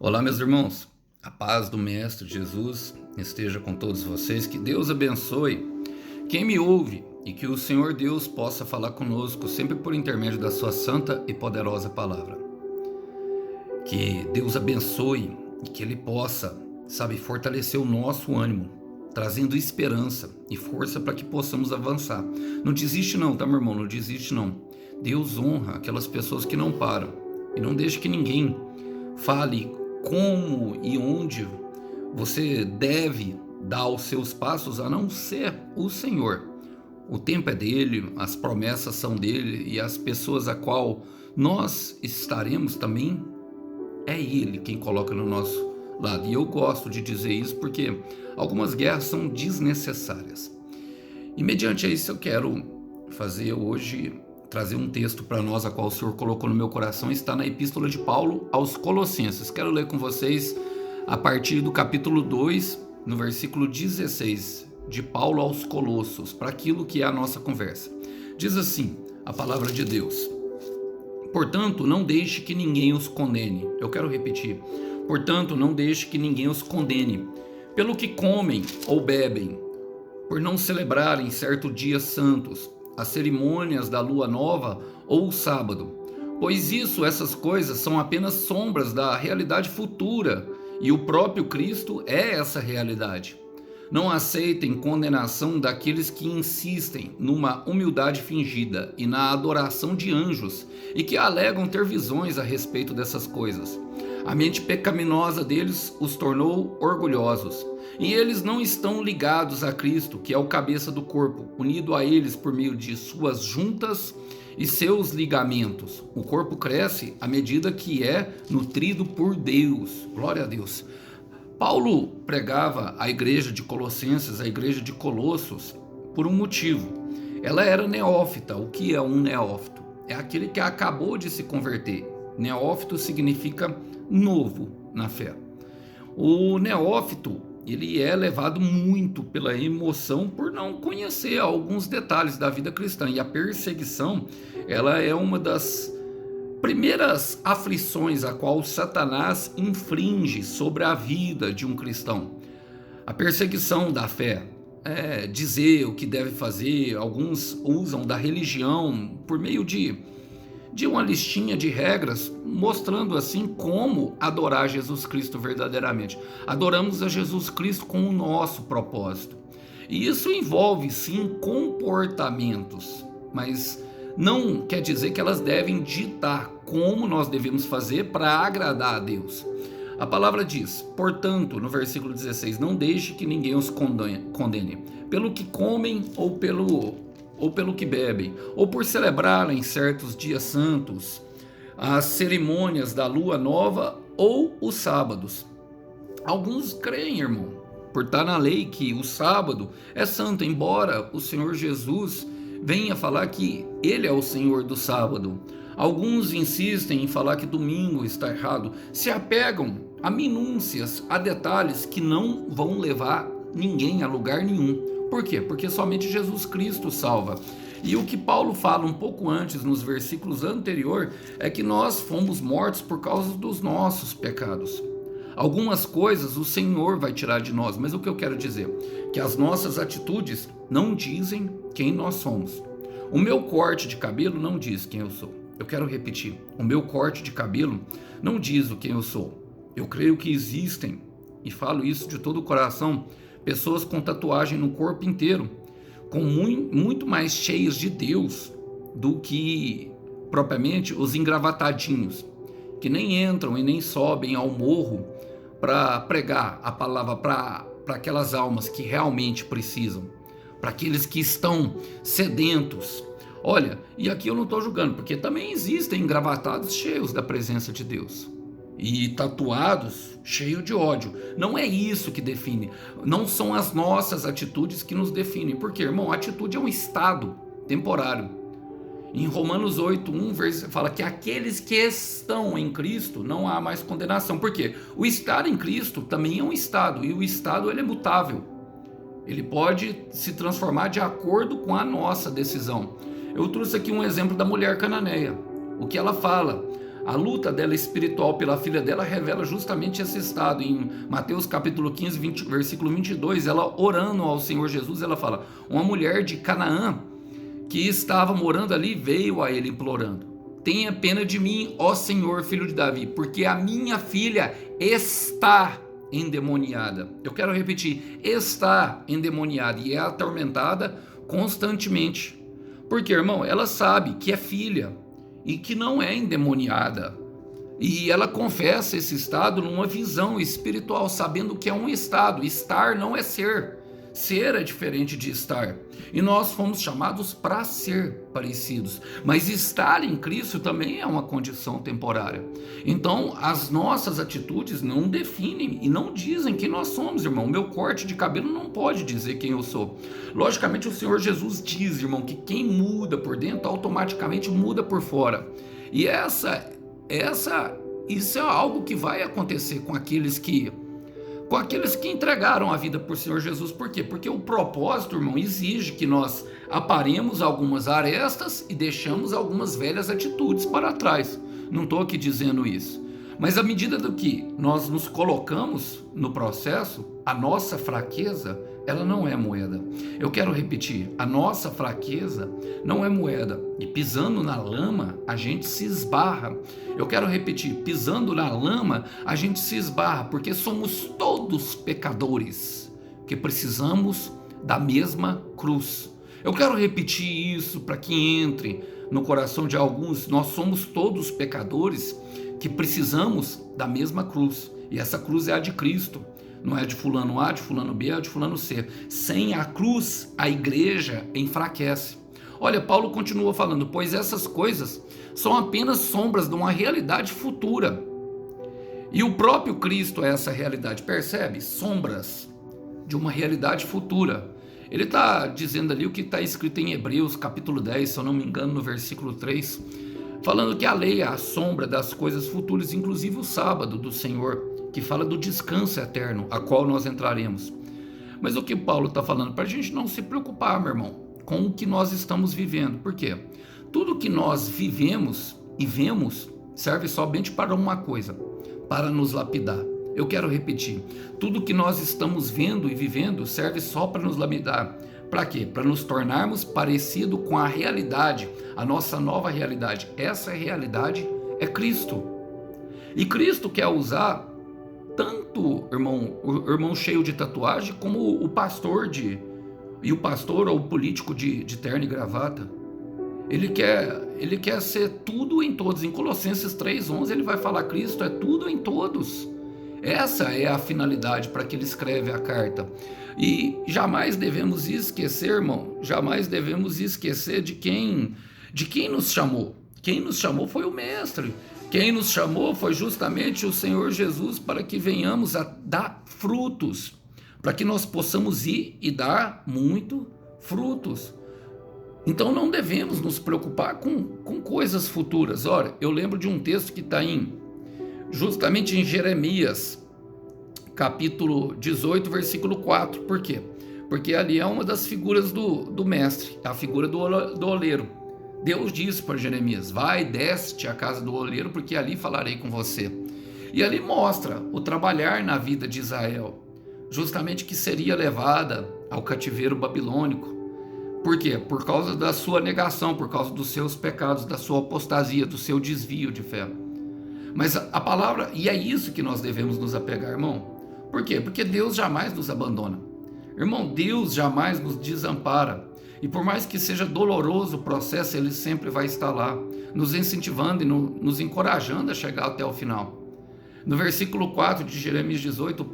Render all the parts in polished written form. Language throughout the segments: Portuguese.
Olá, meus irmãos. A paz do Mestre Jesus esteja com todos vocês. Que Deus abençoe quem me ouve e que o Senhor Deus possa falar conosco sempre por intermédio da sua santa e poderosa palavra. Que Deus abençoe e que Ele possa, fortalecer o nosso ânimo, trazendo esperança e força para que possamos avançar. Não desiste não, tá, meu irmão? Não desiste não. Deus honra aquelas pessoas que não param e não deixe que ninguém fale como e onde você deve dar os seus passos, a não ser o Senhor. O tempo é dele, as promessas são dele e as pessoas a qual nós estaremos também é ele quem coloca no nosso lado. E eu gosto de dizer isso porque algumas guerras são desnecessárias. E mediante isso eu quero fazer hoje, trazer um texto para nós, a qual o Senhor colocou no meu coração, está na Epístola de Paulo aos Colossenses. Quero ler com vocês a partir do capítulo 2, no versículo 16, de Paulo aos Colossos, para aquilo que é a nossa conversa. Diz assim a palavra de Deus: portanto, não deixe que ninguém os condene. Eu quero repetir. Portanto, não deixe que ninguém os condene pelo que comem ou bebem, por não celebrarem certos dias santos, as cerimônias da lua nova ou o sábado, pois essas coisas são apenas sombras da realidade futura e o próprio Cristo é essa realidade. Não aceitem condenação daqueles que insistem numa humildade fingida e na adoração de anjos e que alegam ter visões a respeito dessas coisas. A mente pecaminosa deles os tornou orgulhosos, e eles não estão ligados a Cristo, que é o cabeça do corpo, unido a eles por meio de suas juntas e seus ligamentos. O corpo cresce à medida que é nutrido por Deus. Glória a Deus. Paulo pregava a igreja de Colossenses, a igreja de Colossos, por um motivo. Ela era neófita. O que é um neófito? É aquele que acabou de se converter. Neófito significa novo na fé. O neófito, ele é levado muito pela emoção por não conhecer alguns detalhes da vida cristã. E a perseguição, ela é uma das primeiras aflições a qual Satanás inflige sobre a vida de um cristão. A perseguição da fé, dizer o que deve fazer. Alguns usam da religião por meio de uma listinha de regras, mostrando assim como adorar Jesus Cristo verdadeiramente. Adoramos a Jesus Cristo com o nosso propósito. E isso envolve sim comportamentos, mas não quer dizer que elas devem ditar como nós devemos fazer para agradar a Deus. A palavra diz, portanto, no versículo 16, não deixe que ninguém os condene pelo que comem ou pelo que bebem, ou por celebrarem certos dias santos, as cerimônias da lua nova ou os sábados. Alguns creem, irmão, por estar na lei, que o sábado é santo, embora o Senhor Jesus venha falar que Ele é o Senhor do sábado. Alguns insistem em falar que domingo está errado, se apegam a minúcias, a detalhes que não vão levar ninguém a lugar nenhum. Por quê? Porque somente Jesus Cristo salva. E o que Paulo fala um pouco antes, nos versículos anteriores, é que nós fomos mortos por causa dos nossos pecados. Algumas coisas o Senhor vai tirar de nós, mas o que eu quero dizer? Que as nossas atitudes não dizem quem nós somos. O meu corte de cabelo não diz quem eu sou. Eu quero repetir, o meu corte de cabelo não diz o quem eu sou. Eu creio que existem, e falo isso de todo o coração, pessoas com tatuagem no corpo inteiro, com muito mais cheios de Deus do que propriamente os engravatadinhos, que nem entram e nem sobem ao morro para pregar a palavra para aquelas almas que realmente precisam, para aqueles que estão sedentos. Olha, e aqui eu não estou julgando, porque também existem engravatados cheios da presença de Deus e tatuados cheios de ódio. Não é isso que define, não são as nossas atitudes que nos definem, porque, irmão, a atitude é um estado temporário. Em Romanos 8:1 fala que aqueles que estão em Cristo não há mais condenação. Por quê? O estar em Cristo também é um estado, e o estado ele é mutável. Ele pode se transformar de acordo com a nossa decisão. Eu trouxe aqui um exemplo da mulher cananeia. O que ela fala? A luta dela espiritual pela filha dela revela justamente esse estado. Em Mateus capítulo 15, versículo 22, ela orando ao Senhor Jesus, ela fala: uma mulher de Canaã que estava morando ali veio a ele implorando: tenha pena de mim, ó Senhor, filho de Davi, porque a minha filha está endemoniada. Eu quero repetir: está endemoniada e é atormentada constantemente. Porque, irmão, ela sabe que é filha e que não é endemoniada. E ela confessa esse estado numa visão espiritual, sabendo que é um estado. Estar não é ser. Ser é diferente de estar. E nós fomos chamados para ser parecidos. Mas estar em Cristo também é uma condição temporária. Então, as nossas atitudes não definem e não dizem quem nós somos, irmão. Meu corte de cabelo não pode dizer quem eu sou. Logicamente, o Senhor Jesus diz, irmão, que quem muda por dentro automaticamente muda por fora. E isso é algo que vai acontecer com aqueles que entregaram a vida por Senhor Jesus. Por quê? Porque o propósito, irmão, exige que nós aparemos algumas arestas e deixamos algumas velhas atitudes para trás. Não estou aqui dizendo isso. Mas à medida do que nós nos colocamos no processo, a nossa fraqueza, ela não é moeda. Eu quero repetir: a nossa fraqueza não é moeda. E pisando na lama, a gente se esbarra. Eu quero repetir: pisando na lama, a gente se esbarra, porque somos todos pecadores, que precisamos da mesma cruz. Eu quero repetir isso para que entre no coração de alguns: nós somos todos pecadores que precisamos da mesma cruz. E essa cruz é a de Cristo. Não é de fulano A, de fulano B, é de fulano C. Sem a cruz, a igreja enfraquece. Olha, Paulo continua falando: pois essas coisas são apenas sombras de uma realidade futura. E o próprio Cristo é essa realidade, percebe? Sombras de uma realidade futura. Ele está dizendo ali o que está escrito em Hebreus capítulo 10, se eu não me engano, no versículo 3, falando que a lei é a sombra das coisas futuras, inclusive o sábado do Senhor, que fala do descanso eterno, a qual nós entraremos. Mas o que Paulo está falando? Para a gente não se preocupar, meu irmão, com o que nós estamos vivendo. Por quê? Tudo que nós vivemos e vemos serve somente para uma coisa: para nos lapidar. Eu quero repetir: tudo que nós estamos vendo e vivendo serve só para nos lapidar. Para quê? Para nos tornarmos parecido com a realidade, a nossa nova realidade. Essa realidade é Cristo. E Cristo quer usar tanto, o irmão cheio de tatuagem, como o pastor ou o político de terno e gravata. Ele quer ser tudo em todos. Em Colossenses 3:11 ele vai falar: Cristo é tudo em todos. Essa é a finalidade para que ele escreve a carta. E jamais devemos esquecer, irmão, jamais devemos esquecer de quem nos chamou. Quem nos chamou foi o Mestre. Quem nos chamou foi justamente o Senhor Jesus, para que venhamos a dar frutos, para que nós possamos ir e dar muito frutos. Então não devemos nos preocupar com coisas futuras. Olha, eu lembro de um texto que está justamente em Jeremias, capítulo 18, versículo 4. Por quê? Porque ali é uma das figuras do mestre, a figura do oleiro. Deus disse para Jeremias: vai, desce-te à casa do oleiro, porque ali falarei com você. E ali mostra o trabalhar na vida de Israel, justamente que seria levada ao cativeiro babilônico. Por quê? Por causa da sua negação, por causa dos seus pecados, da sua apostasia, do seu desvio de fé. Mas a palavra, e é isso que nós devemos nos apegar, irmão. Por quê? Porque Deus jamais nos abandona. Irmão, Deus jamais nos desampara. E por mais que seja doloroso o processo, Ele sempre vai estar lá, nos incentivando e nos encorajando a chegar até o final. No versículo 4 de Jeremias 18,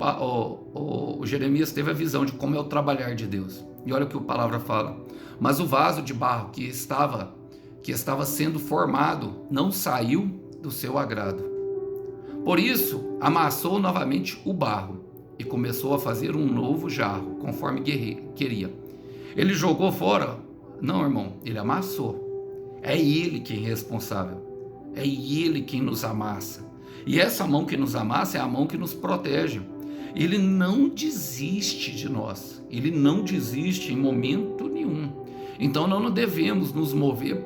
o Jeremias teve a visão de como é o trabalhar de Deus. E olha o que a palavra fala: mas o vaso de barro que estava sendo formado não saiu do seu agrado. Por isso, amassou novamente o barro e começou a fazer um novo jarro, conforme queria. Ele jogou fora? Não, irmão, ele amassou. É Ele quem é responsável. É Ele quem nos amassa. E essa mão que nos amassa é a mão que nos protege. Ele não desiste de nós. Ele não desiste em momento nenhum. Então não devemos nos mover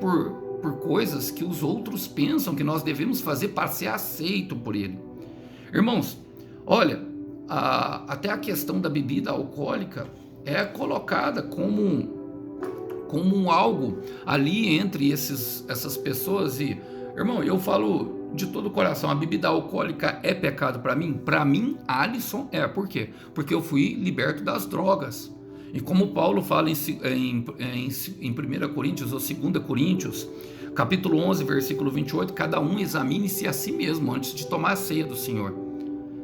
por coisas que os outros pensam que nós devemos fazer para ser aceito por ele. Irmãos, olha, até a questão da bebida alcoólica é colocada como algo ali entre essas pessoas. E, irmão, eu falo de todo o coração, a bebida alcoólica é pecado para mim? Para mim, Alisson, por quê? Porque eu fui liberto das drogas. E como Paulo fala em 1 Coríntios ou 2 Coríntios, capítulo 11, versículo 28, cada um examine-se a si mesmo antes de tomar a ceia do Senhor,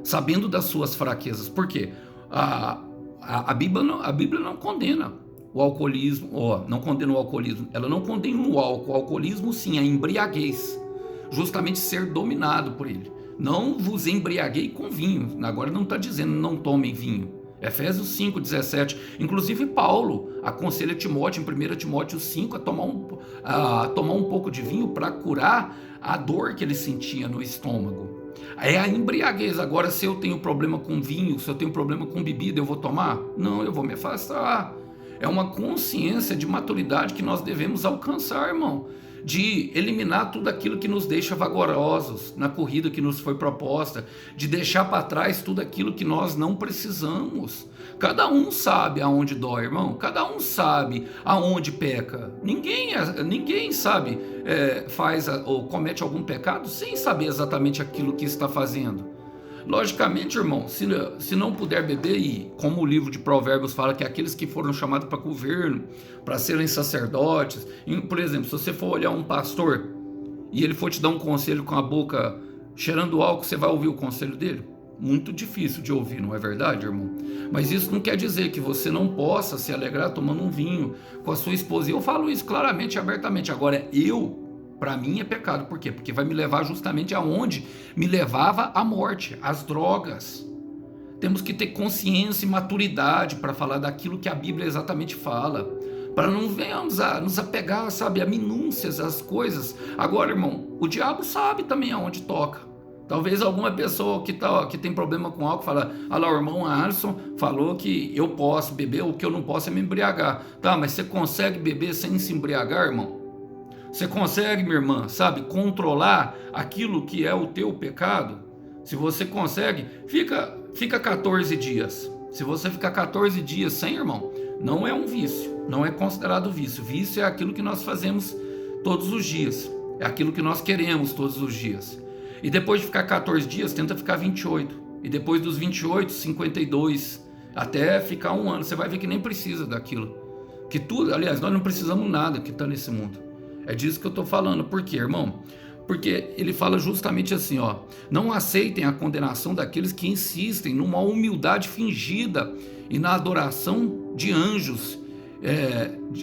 sabendo das suas fraquezas. Por quê? A Bíblia não condena o alcoolismo, não condena o alcoolismo, ela não condena o álcool. O alcoolismo, sim, a embriaguez, justamente ser dominado por ele. Não vos embriaguei com vinho. Agora não está dizendo não tomem vinho. Efésios 5:17. Inclusive Paulo aconselha Timóteo em 1 Timóteo 5 a tomar um pouco de vinho para curar a dor que ele sentia no estômago. É a embriaguez. Agora, se eu tenho problema com vinho, se eu tenho problema com bebida, eu vou tomar? Não, eu vou me afastar. É uma consciência de maturidade que nós devemos alcançar, irmão, de eliminar tudo aquilo que nos deixa vagarosos na corrida que nos foi proposta, de deixar para trás tudo aquilo que nós não precisamos. Cada um sabe aonde dói, irmão, cada um sabe aonde peca. Ninguém sabe, faz ou comete algum pecado sem saber exatamente aquilo que está fazendo. Logicamente, irmão, se não puder beber, e como o livro de Provérbios fala que aqueles que foram chamados para governo, para serem sacerdotes, por exemplo, se você for olhar um pastor e ele for te dar um conselho com a boca cheirando álcool, você vai ouvir o conselho dele? Muito difícil de ouvir, não é verdade, irmão? Mas isso não quer dizer que você não possa se alegrar tomando um vinho com a sua esposa. E eu falo isso claramente e abertamente. Agora, para mim é pecado. Por quê? Porque vai me levar justamente aonde me levava à morte, às drogas. Temos que ter consciência e maturidade para falar daquilo que a Bíblia exatamente fala, para não venhamos a nos apegar, sabe, a minúcias, as coisas. Agora, irmão, o diabo sabe também aonde toca. Talvez alguma pessoa que tem problema com álcool fala: ah lá, o irmão Alisson falou que eu posso beber, o que eu não posso é me embriagar. Tá, mas você consegue beber sem se embriagar, irmão? Você consegue, minha irmã, sabe, controlar aquilo que é o teu pecado? Se você consegue, fica 14 dias. Se você ficar 14 dias sem, irmão, não é um vício, não é considerado vício. Vício é aquilo que nós fazemos todos os dias, é aquilo que nós queremos todos os dias. E depois de ficar 14 dias, tenta ficar 28. E depois dos 28, 52, até ficar um ano. Você vai ver que nem precisa daquilo. Que tudo, aliás, nós não precisamos nada que está nesse mundo. É disso que eu estou falando. Por quê, irmão? Porque ele fala justamente assim, não aceitem a condenação daqueles que insistem numa humildade fingida e na adoração de anjos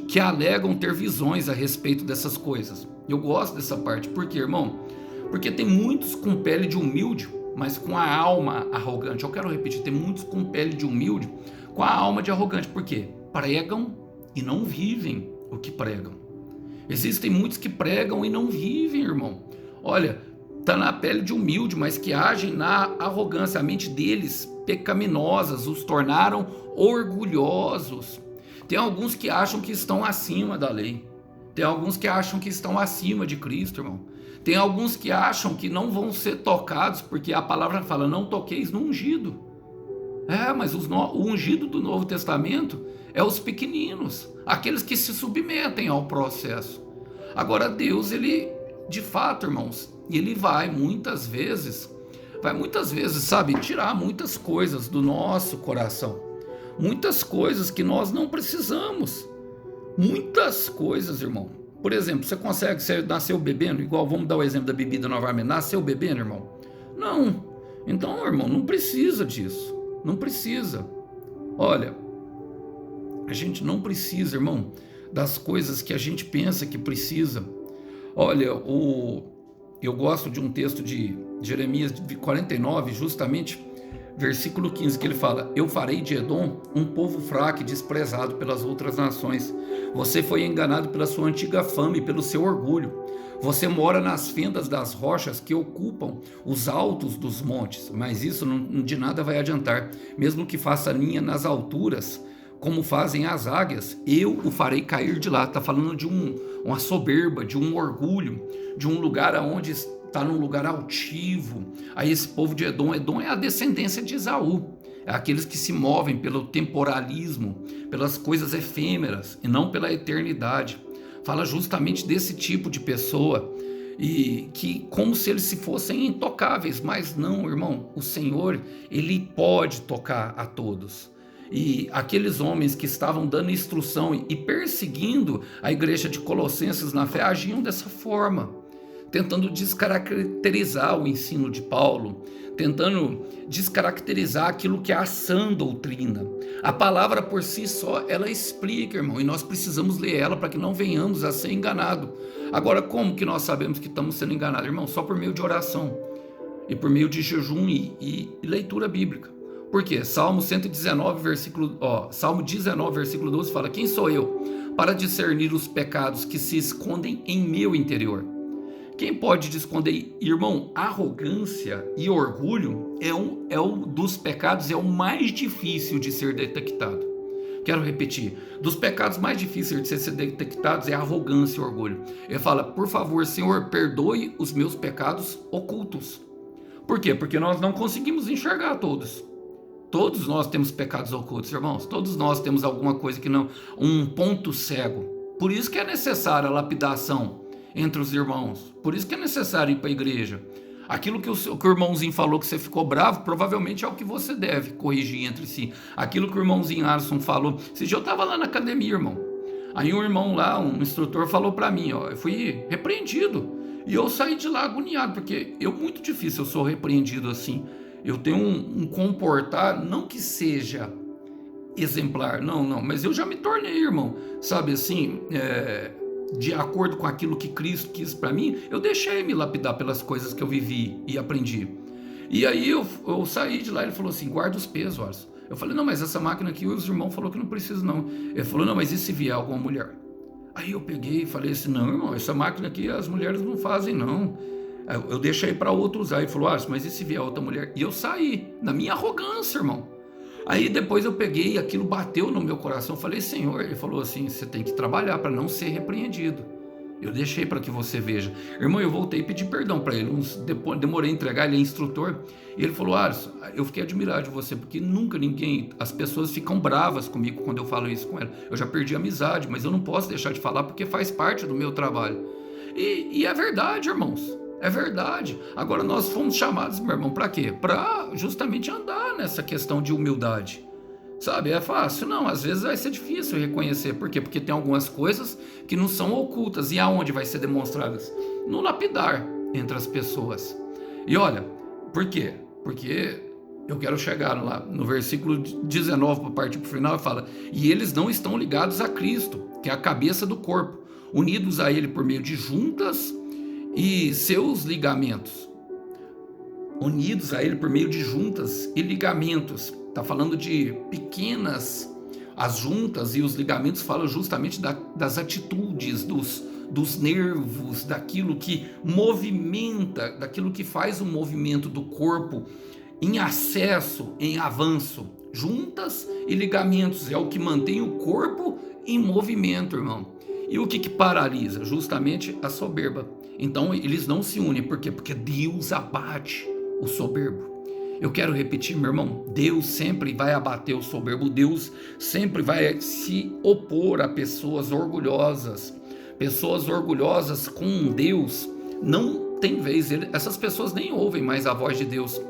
que alegam ter visões a respeito dessas coisas. Eu gosto dessa parte. Por quê, irmão? Porque tem muitos com pele de humilde, mas com a alma arrogante. Eu quero repetir, tem muitos com pele de humilde, com a alma de arrogante. Por quê? Pregam e não vivem o que pregam. Existem muitos que pregam e não vivem, irmão. Olha, tá na pele de humilde, mas que agem na arrogância. A mente deles, pecaminosas, os tornaram orgulhosos. Tem alguns que acham que estão acima da lei. Tem alguns que acham que estão acima de Cristo, irmão. Tem alguns que acham que não vão ser tocados, porque a palavra fala: não toqueis no ungido. Mas o ungido do Novo Testamento é os pequeninos, aqueles que se submetem ao processo. Agora Deus, ele, de fato, irmãos, ele vai muitas vezes, sabe, tirar muitas coisas do nosso coração. Muitas coisas que nós não precisamos. Muitas coisas, irmão. Por exemplo, você nasceu bebendo, igual, vamos dar o exemplo da bebida novamente, nasceu bebendo, irmão? Não. Então, irmão, não precisa disso. Não precisa. Olha, a gente não precisa, irmão, das coisas que a gente pensa que precisa. Olha, eu gosto de um texto de Jeremias 49, justamente, versículo 15, que ele fala: eu farei de Edom um povo fraco e desprezado pelas outras nações. Você foi enganado pela sua antiga fama e pelo seu orgulho. Você mora nas fendas das rochas que ocupam os altos dos montes, mas isso de nada vai adiantar. Mesmo que faça ninho nas alturas, como fazem as águias, eu o farei cair de lá. Está falando de uma soberba, de um orgulho, de um lugar onde está num lugar altivo. Aí esse povo de Edom é a descendência de Esaú. É aqueles que se movem pelo temporalismo, pelas coisas efêmeras e não pela eternidade. Fala justamente desse tipo de pessoa, e que como se eles se fossem intocáveis, mas não, irmão, o Senhor, ele pode tocar a todos. E aqueles homens que estavam dando instrução e perseguindo a igreja de Colossenses na fé agiam dessa forma, tentando descaracterizar o ensino de Paulo, tentando descaracterizar aquilo que é a sã doutrina. A palavra por si só, ela explica, irmão, e nós precisamos ler ela para que não venhamos a ser enganados. Agora, como que nós sabemos que estamos sendo enganados, irmão? Só por meio de oração e por meio de jejum e leitura bíblica. Por quê? Salmo 19, versículo 12 fala: quem sou eu para discernir os pecados que se escondem em meu interior? Quem pode esconder, irmão? Arrogância e orgulho é o dos pecados, é o mais difícil de ser detectado. Quero repetir, dos pecados mais difíceis de ser detectados é a arrogância e orgulho. Ele fala: por favor, Senhor, perdoe os meus pecados ocultos. Por quê? Porque nós não conseguimos enxergar todos. Todos nós temos pecados ocultos, irmãos. Todos nós temos alguma coisa que não, um ponto cego. Por isso que é necessária a lapidação entre os irmãos. Por isso que é necessário ir para a igreja. Aquilo que o irmãozinho falou que você ficou bravo, provavelmente é o que você deve corrigir entre si. Aquilo que o irmãozinho Alisson falou. Esse dia eu estava lá na academia, irmão. Aí um irmão lá, um instrutor, falou para mim, ó, eu fui repreendido. E eu saí de lá agoniado, porque muito difícil eu sou repreendido assim. Eu tenho um comportar, não que seja exemplar, não, mas eu já me tornei, irmão, sabe assim, de acordo com aquilo que Cristo quis para mim, eu deixei me lapidar pelas coisas que eu vivi e aprendi. E aí eu saí de lá, ele falou assim: guarda os pesos, Alisson. Eu falei: não, mas essa máquina aqui, os irmãos falaram que não precisa não. Ele falou: não, mas e se vier alguma mulher? Aí eu peguei e falei assim: não, irmão, essa máquina aqui as mulheres não fazem não. Eu deixei para outro usar. Ele falou: mas e se vier outra mulher? E eu saí, na minha arrogância, irmão. Aí depois eu peguei, aquilo bateu no meu coração. Eu falei: Senhor, ele falou assim: você tem que trabalhar para não ser repreendido. Eu deixei para que você veja. Irmão, eu voltei e pedi perdão para ele. Demorei a entregar, ele é instrutor. E ele falou: Alisson, eu fiquei admirado de você, porque nunca as pessoas ficam bravas comigo quando eu falo isso com ela. Eu já perdi a amizade, mas eu não posso deixar de falar porque faz parte do meu trabalho. E é verdade, irmãos. É verdade. Agora nós fomos chamados, meu irmão, para quê? Para justamente andar nessa questão de humildade. Sabe, é fácil? Não, às vezes vai ser difícil reconhecer. Por quê? Porque tem algumas coisas que não são ocultas. E aonde vai ser demonstradas? No lapidar entre as pessoas. E olha, por quê? Porque eu quero chegar lá no versículo 19, para partir para o final, fala: e eles não estão ligados a Cristo, que é a cabeça do corpo, unidos a ele por meio de juntas e seus ligamentos, unidos a ele por meio de juntas e ligamentos. Está falando de pequenas, as juntas e os ligamentos falam justamente das atitudes, dos nervos, daquilo que movimenta, daquilo que faz o movimento do corpo em acesso, em avanço. Juntas e ligamentos é o que mantém o corpo em movimento, irmão. E o que paralisa? Justamente a soberba. Então eles não se unem. Por quê? Porque Deus abate o soberbo. Eu quero repetir, meu irmão, Deus sempre vai abater o soberbo. Deus sempre vai se opor a pessoas orgulhosas. Pessoas orgulhosas com Deus não tem vez. Essas pessoas nem ouvem mais a voz de Deus.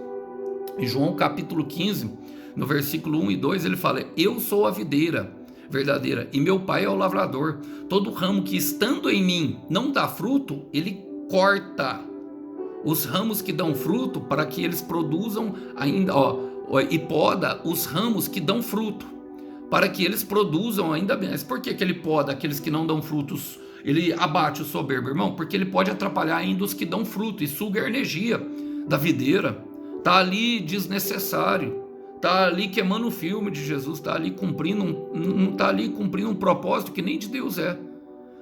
Em João capítulo 15, no versículo 1 e 2, ele fala: eu sou a videira verdadeira e meu pai é o lavrador. Todo ramo que estando em mim não dá fruto, ele corta. Os ramos que dão fruto, para que eles produzam ainda, e poda os ramos que dão fruto, para que eles produzam ainda bem. Mas por que ele poda aqueles que não dão frutos? Ele abate o soberbo, irmão, porque ele pode atrapalhar ainda os que dão fruto e suga a energia da videira. Está ali desnecessário. Está ali queimando o filme de Jesus, está ali cumprindo um propósito que nem de Deus é.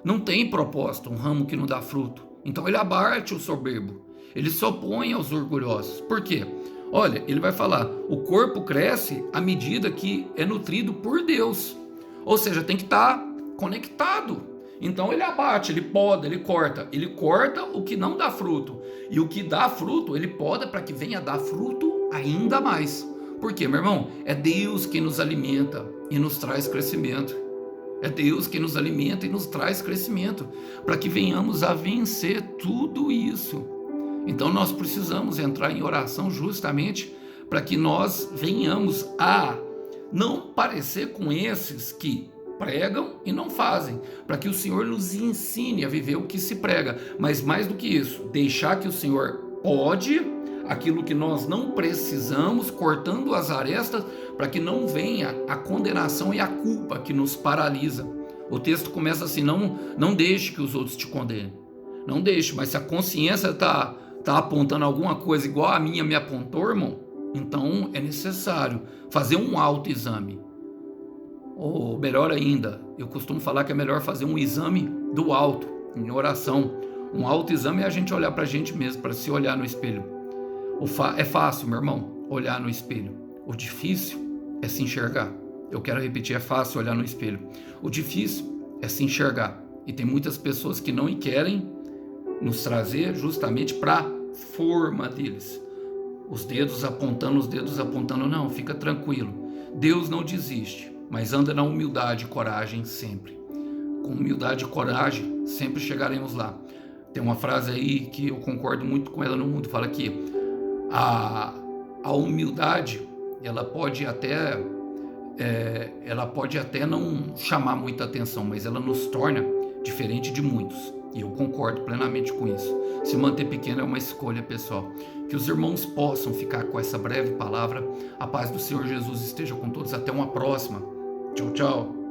Não tem propósito um ramo que não dá fruto. Então ele abate o soberbo, ele se opõe aos orgulhosos. Por quê? Olha, ele vai falar: o corpo cresce à medida que é nutrido por Deus. Ou seja, tem que estar conectado. Então ele abate, ele poda, ele corta o que não dá fruto. E o que dá fruto, ele poda para que venha dar fruto ainda mais. Por quê, meu irmão? É Deus quem nos alimenta e nos traz crescimento. É Deus quem nos alimenta e nos traz crescimento, para que venhamos a vencer tudo isso. Então nós precisamos entrar em oração justamente para que nós venhamos a não parecer com esses que pregam e não fazem, para que o Senhor nos ensine a viver o que se prega, mas mais do que isso, deixar que o Senhor pode aquilo que nós não precisamos, cortando as arestas, para que não venha a condenação e a culpa que nos paralisa. O texto começa assim: não deixe que os outros te condenem. Não deixe, mas se a consciência está apontando alguma coisa igual a minha me apontou, irmão, então é necessário fazer um autoexame. Ou melhor ainda, eu costumo falar que é melhor fazer um exame do alto, em oração. Um autoexame é a gente olhar para a gente mesmo, para se olhar no espelho. É fácil, meu irmão, olhar no espelho. O difícil é se enxergar. Eu quero repetir, é fácil olhar no espelho. O difícil é se enxergar. E tem muitas pessoas que não querem nos trazer justamente para a forma deles. Os dedos apontando, não, fica tranquilo. Deus não desiste, mas anda na humildade e coragem sempre. Com humildade e coragem, sempre chegaremos lá. Tem uma frase aí que eu concordo muito com ela no mundo, fala que a humildade, ela pode até não chamar muita atenção, mas ela nos torna diferente de muitos. E eu concordo plenamente com isso. Se manter pequeno é uma escolha pessoal. Que os irmãos possam ficar com essa breve palavra. A paz do Senhor Jesus esteja com todos. Até uma próxima. Tchau, tchau.